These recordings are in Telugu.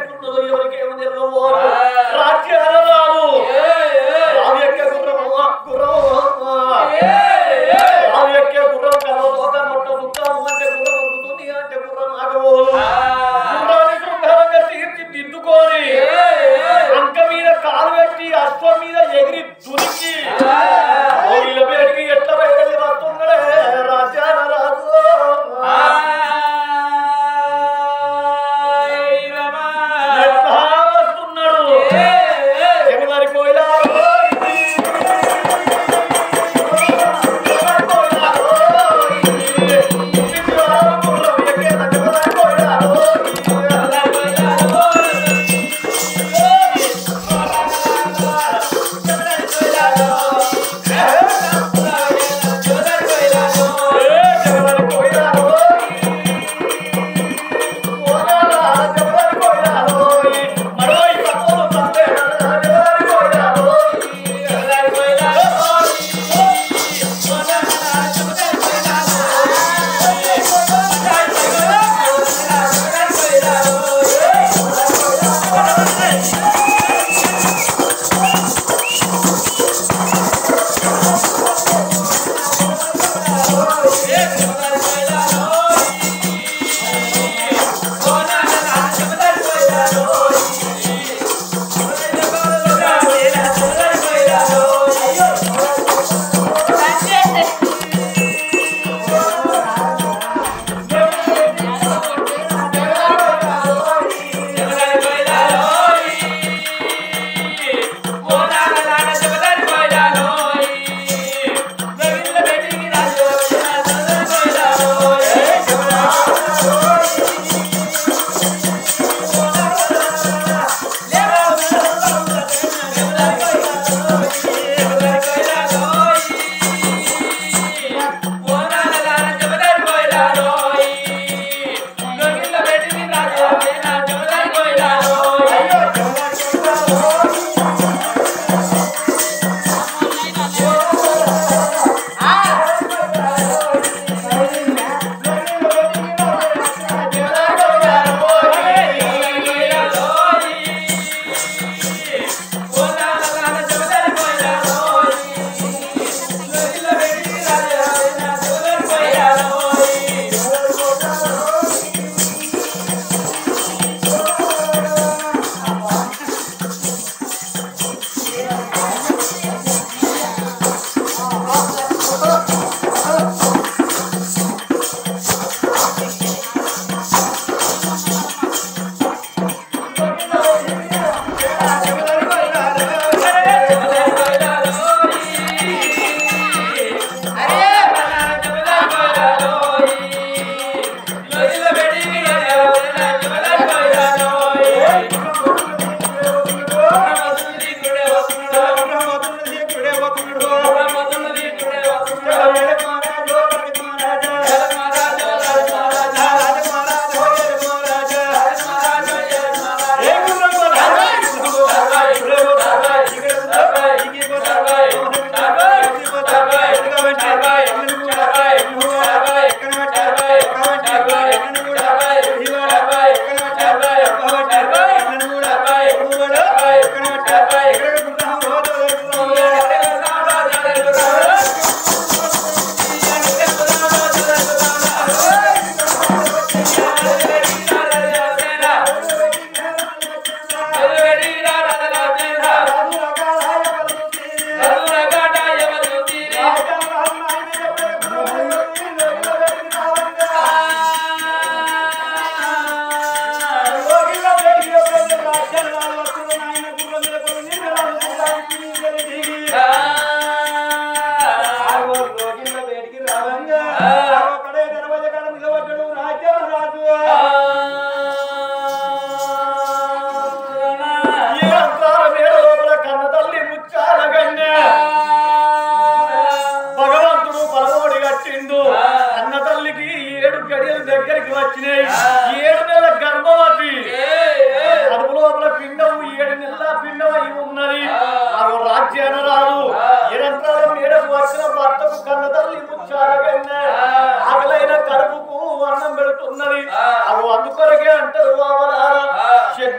ఎట్లున్నదో ఎవరికేమో తెలియదు రాజ్యాల రాదు రాజు ఎక్కే గుర్రం రాజు ఎక్కే గుర్రం కలవతో నొట్ట సుఖం అంటే గుర్రం ఉరుకుతుంది అంటే గుర్రం ఆగబోదు గుర్రాన్ని శృంగారంగా తీర్చిదిద్దుకొని అంక మీద కాలు పెట్టి అశ్వం మీద ఎగిరి దునికి పేరుకి ఎట్లా బయటకి వస్తున్నాడే రాజ్యాల రాజు ఎట్లా వస్తున్నాడు ఎవరి కోయిలా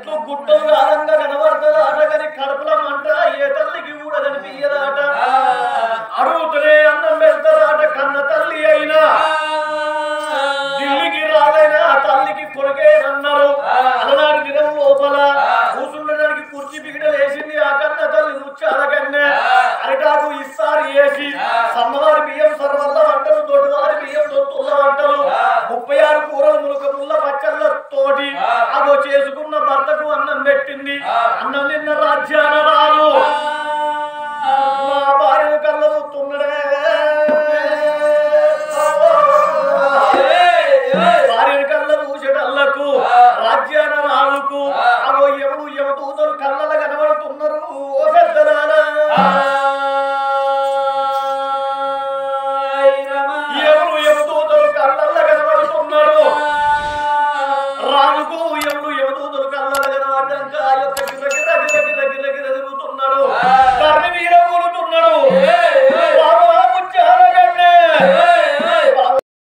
చెట్లు గుట్టలు కాలంగా కనబడుతుంది ఆట కానీ కడుపుల మంట ఏ తల్లికి కూడా కనిపించదాట అడుగుతూనే అన్నం పెడతారాట కన్న తల్లి అయినా ఢిల్లీకి రాదైనా తల్లికి కొడుకేనన్నారు అలనాటి దినం లోపల కూర్చుండడానికి కుర్చీ పిగిడలు వేసింది ఆ కన్న తల్లి ముచ్చాల కన్నే అరిటాకు ఇస్తారు వేసి సన్నవారి బియ్యం సర్వల్ల వంటలు దొడ్డువారి బియ్యం దొత్తుల్ల వంటలు 36 కూరలు ములక ముల్ల పచ్చళ్ళ తోటి అదో చేసుకున్న భర్తకు అన్నం పెట్టింది అన్నం నిన్న రాజ్యాన రాదు నా భార్యను కళ్ళదుతున్నాడే భార్యను కళ్ళ దూచెటల్లకు రాజ్యాన రాజుకు అగో ఎవడు ఎవతూతలు కళ్ళల కనబడుతున్నారు ఓ పెద్దలా